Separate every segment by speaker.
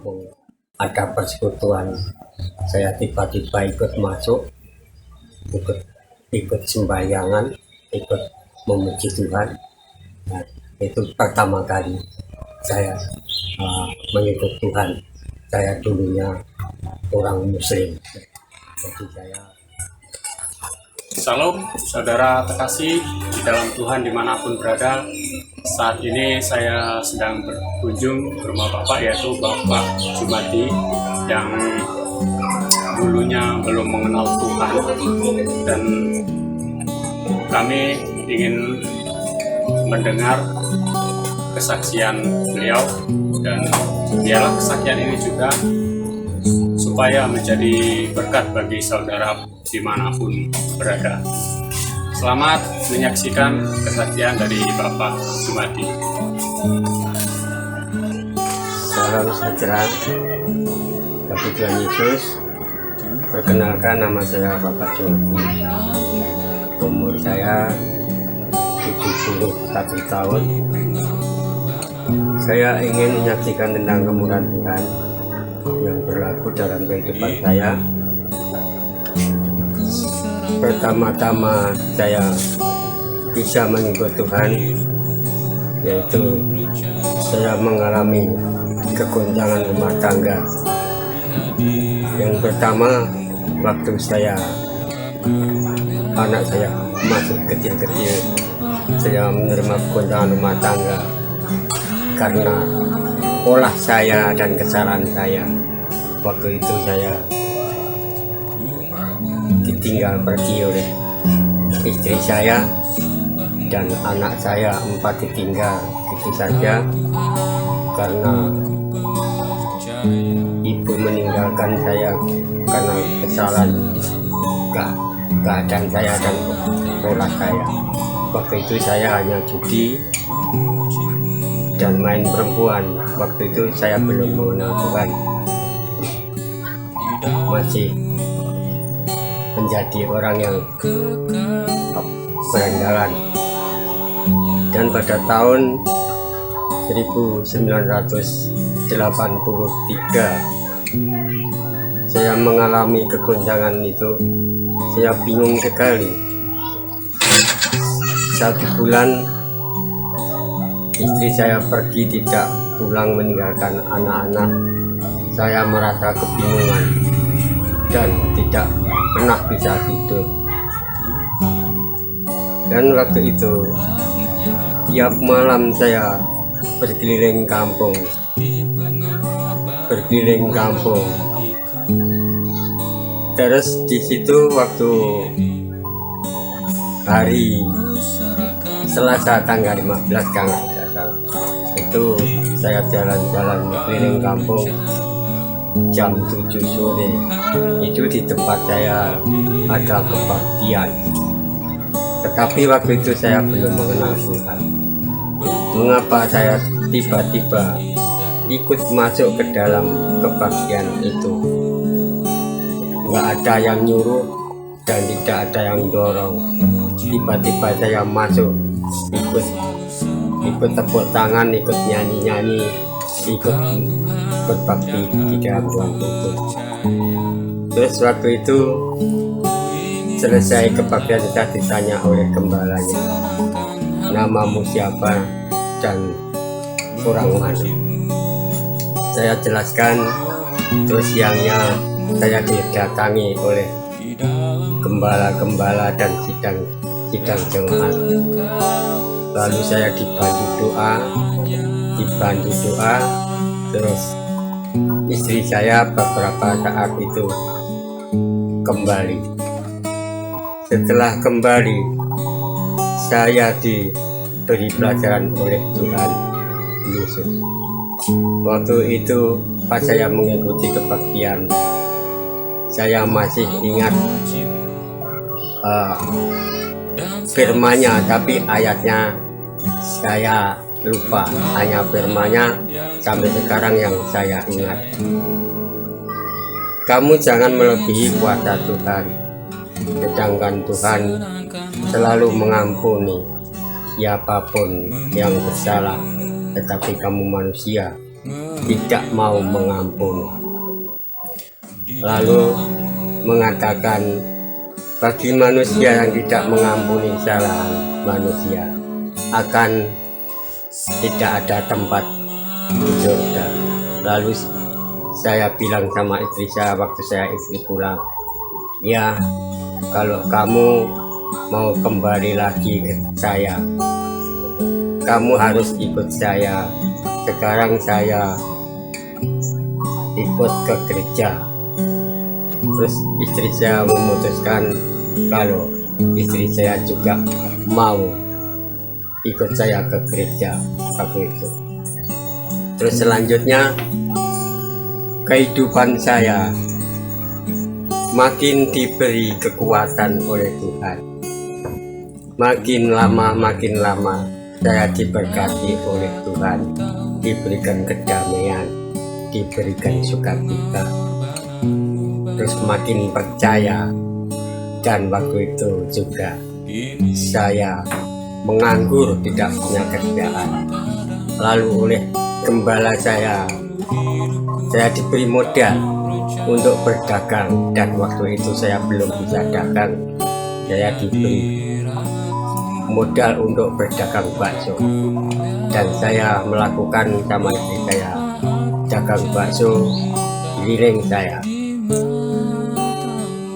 Speaker 1: kampung ada persekutuan, saya tiba-tiba ikut masuk, ikut sembahyangan, ikut memuji Tuhan. Nah, itu pertama kali saya mengikut Tuhan. Saya dulunya orang Muslim, jadi saya.
Speaker 2: Salam saudara terkasih di dalam Tuhan dimanapun berada. Saat ini saya sedang berkunjung ke rumah Bapak, yaitu Bapak Jumadi yang dulunya belum mengenal Tuhan, dan kami ingin mendengar kesaksian beliau, dan biarlah kesaksian ini juga supaya menjadi berkat bagi saudara dimanapun berada. Selamat menyaksikan kesaksian dari Bapak Jumadi.
Speaker 1: Salam sejahtera bagi Tuhan Yesus. Perkenalkan, nama saya Bapak Jumadi. Umur saya 71 tahun. Saya ingin menyaksikan tentang kemurahan Tuhan yang berlaku dalam kehidupan saya. Pertama-tama saya bisa mengikut Tuhan, yaitu saya mengalami kegoncangan rumah tangga. Yang pertama, waktu anak saya masih kecil-kecil, saya menerima kegoncangan rumah tangga karena pola saya dan kesalahan saya. Waktu itu saya ditinggal pergi oleh istri saya, dan anak saya 4 ditinggal itu saja karena ibu meninggalkan saya karena kesalahan keadaan saya dan pola saya. Waktu itu saya hanya judi dan main perempuan. Waktu itu saya belum mengenal Tuhan, masih menjadi orang yang berandalan. Dan pada tahun 1983 saya mengalami kegoncangan itu. Saya bingung sekali. 1 bulan istri saya pergi, tidak pulang, meninggalkan anak-anak. Saya merasa kebingungan dan tidak pernah bisa tidur. Dan waktu itu tiap malam saya berkeliling kampung. Terus di situ waktu hari Selasa tanggal 15 kalau tidak salah, itu saya jalan-jalan keliling kampung jam 7 sore. Itu di tempat saya ada kebaktian, tetapi waktu itu saya belum mengenal Tuhan. Mengapa saya tiba-tiba ikut masuk ke dalam kebaktian itu? Nggak ada yang nyuruh dan tidak ada yang dorong. Tiba-tiba saya masuk, ikut tepuk tangan, ikut nyanyi-nyanyi, ikut berbakti di dalam Tuhan itu. Terus waktu itu selesai kebaktian, kita ditanya oleh gembalanya, namamu siapa dan orang mana. Saya jelaskan. Terus siangnya saya didatangi oleh gembala-gembala dan sidang jemaat. Lalu saya dibantu doa. Terus istri saya beberapa saat itu kembali. Setelah kembali, saya diberi pelajaran oleh Tuhan Yesus. Waktu itu pas saya mengikuti kebaktian, saya masih ingat firman-Nya, tapi ayatnya saya lupa. Hanya firman-Nya sampai sekarang yang saya ingat. Kamu jangan melebihi kuasa Tuhan, sedangkan Tuhan selalu mengampuni siapapun yang bersalah, tetapi kamu manusia tidak mau mengampuni, lalu mengatakan bagi manusia yang tidak mengampuni kesalahan manusia akan tidak ada tempat di surga. Lalu saya bilang sama istri saya waktu istri pulang, ya kalau kamu mau kembali lagi ke saya, kamu harus ikut saya. Sekarang saya ikut ke gereja. Terus istri saya memutuskan kalau istri saya juga mau ikut saya ke gereja waktu itu. Terus selanjutnya kehidupan saya makin diberi kekuatan oleh Tuhan. Makin lama saya diberkati oleh Tuhan, diberikan kedamaian, diberikan sukacita, terus makin percaya. Dan waktu itu juga saya menganggur, tidak punya kerjaan. Lalu oleh gembala saya diberi modal untuk berdagang, dan waktu itu saya belum bisa dagang. Saya diberi modal untuk berdagang bakso, dan saya melakukan sama istri saya dagang bakso keliling saya.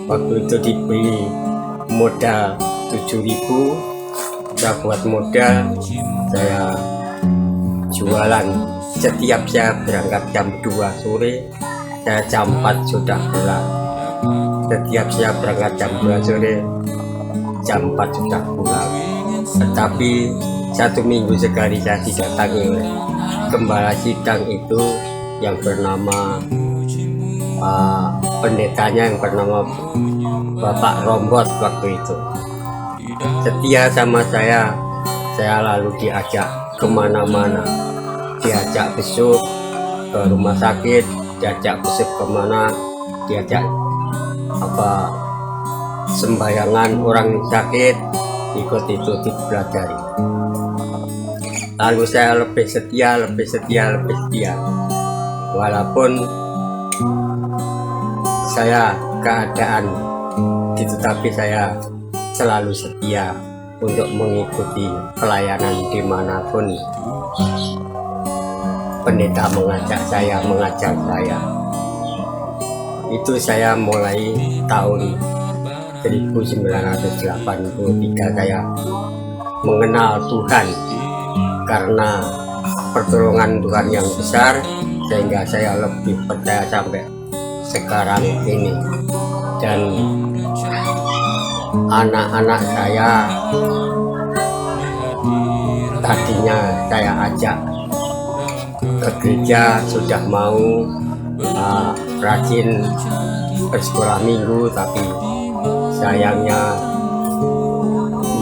Speaker 1: Waktu itu diberi modal 7.000, saya buat modal, saya jualan. Setiap saya berangkat jam 2 sore, saya jam 4 sudah pulang. Setiap saya berangkat jam 2 sore, jam 4 sudah pulang. Tetapi 1 minggu sekali saya didatangi oleh gembala sidang itu yang bernama pendetanya yang bernama Bapak Rombot waktu itu. Setia sama saya lalu diajak kemana-mana, diajak besuk ke rumah sakit, diajak besuk kemana, diajak sembayangan orang sakit, ikut itu dipelajari. Lalu saya lebih setia, walaupun saya keadaan gitu, tapi saya selalu setia untuk mengikuti pelayanan dimanapun pendeta mengajar saya. Itu saya mulai tahun 1983 saya mengenal Tuhan karena pertolongan Tuhan yang besar, sehingga saya lebih percaya sampai sekarang ini. Dan anak-anak saya tadinya saya ajak ke gereja, sudah mau rajin bersekolah minggu, tapi sayangnya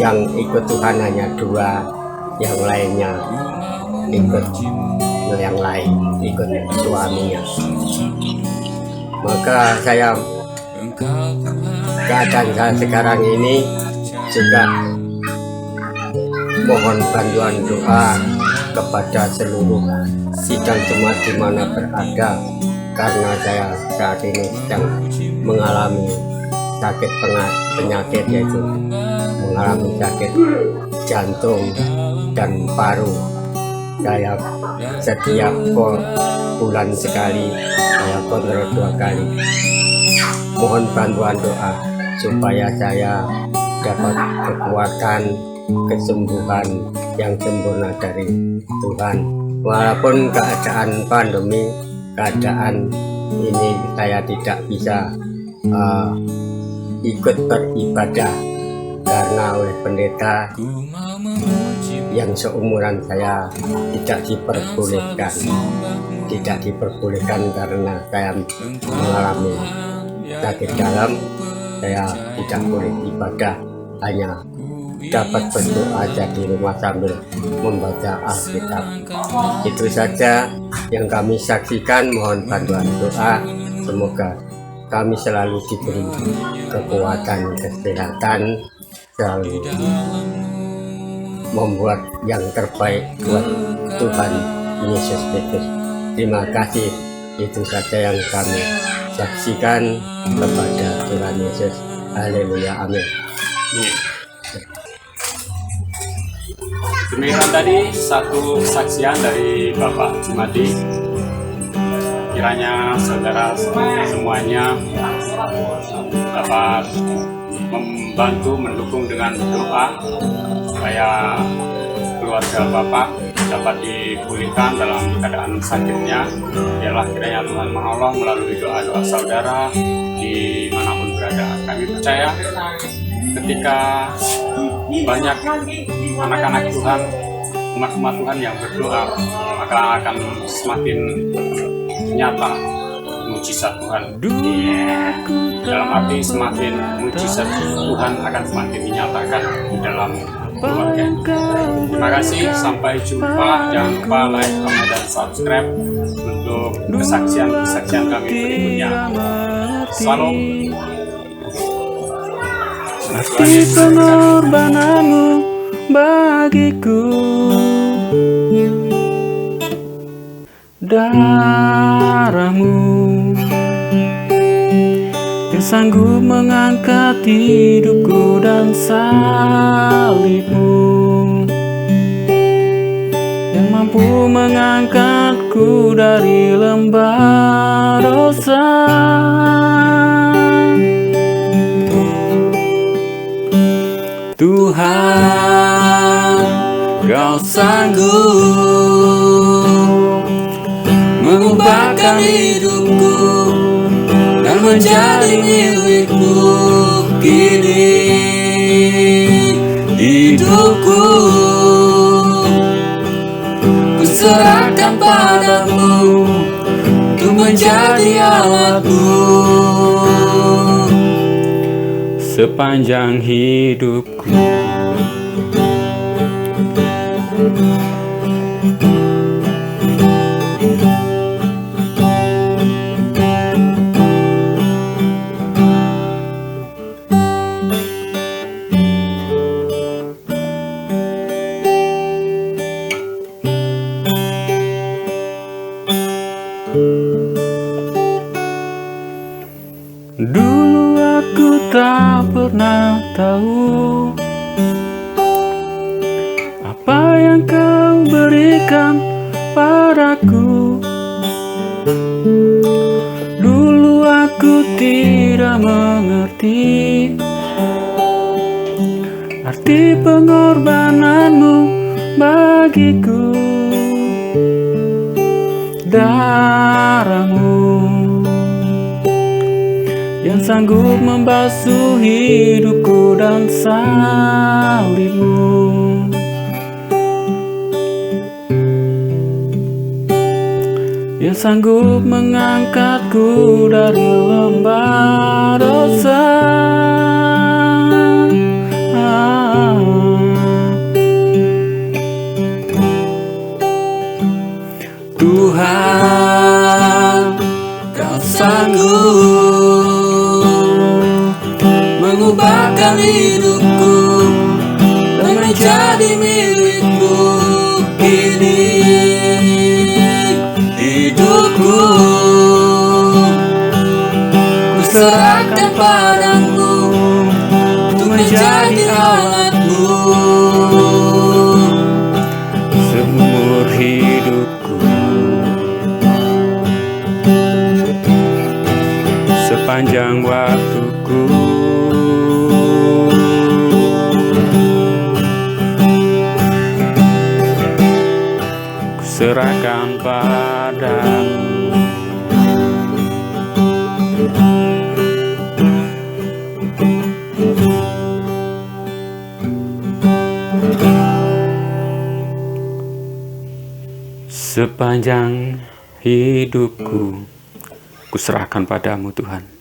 Speaker 1: yang ikut Tuhan hanya 2, yang lainnya ikut yang lain, ikut suaminya. Maka saya keadaan saya sekarang ini juga mohon bantuan doa kepada seluruh sidang jemaat di mana berada, karena saya saat ini sedang mengalami sakit penyakit, yaitu mengalami sakit jantung dan paru. Saya setiap bulan sekali saya kontrol 2 kali. Mohon bantuan doa supaya saya dapat kekuatan, kesembuhan yang sempurna dari Tuhan. Walaupun keadaan pandemi, keadaan ini saya tidak bisa ikut beribadah karena oleh pendeta yang seumuran saya tidak diperbolehkan karena saya mengalami sakit dalam. Saya tidak boleh ibadah, hanya dapat berdoa aja di rumah sambil membaca Alkitab. Itu saja yang kami saksikan. Mohon bantuan doa, semoga kami selalu diberi kekuatan, kesehatan, selalu membuat yang terbaik buat Tuhan Yesus Kristus. Terima kasih. Itu saja yang kami saksikan kepada Tuhan Yesus. Haleluya, amin.
Speaker 2: Demikian tadi satu kesaksian dari Bapak Jumadi. Kiranya saudara semuanya dapat membantu mendukung dengan doa supaya keluarga Bapak dapat dipulihkan dalam keadaan sakitnya. Biarlah kiranya Tuhan Allah melalui doa-doa saudara dimanapun berada. Kami percaya ketika banyak anak-anak Tuhan, umat-umat Tuhan yang berdoa, maka akan semakin nyata mujizat Tuhan. Dalam arti semakin mujizat Tuhan akan semakin dinyatakan di dalam keluarga. Terima kasih, sampai jumpa. Jangan lupa like, comment, dan subscribe untuk kesaksian-kesaksian kami berikutnya. Salam.
Speaker 3: Arti pengorbananmu bagiku, darahmu yang sanggup mengangkat hidupku dan salibmu yang mampu mengangkatku dari lembah dosa. Tuhan, Kau sanggup mengubahkan hidupku dan menjadi milikmu. Kini hidupku kuserahkan padamu untuk menjadi alatmu sepanjang hidupku. Dulu aku tak pernah tahu apa yang Kau berikan padaku. Dulu aku tidak mengerti arti pengorbananmu bagiku. Darahmu yang sanggup membasuh hidupku dan salibmu yang sanggup mengangkatku dari lembah dosa. Tuhan, Kau sanggup mengubahkan hidupku dan menjadi milikmu. Kini hidupku kuserahkan padamu untuk menjadi alatmu seumur hidupku, sepanjang waktuku. Serahkan padamu. Sepanjang hidupku, kuserahkan padamu Tuhan.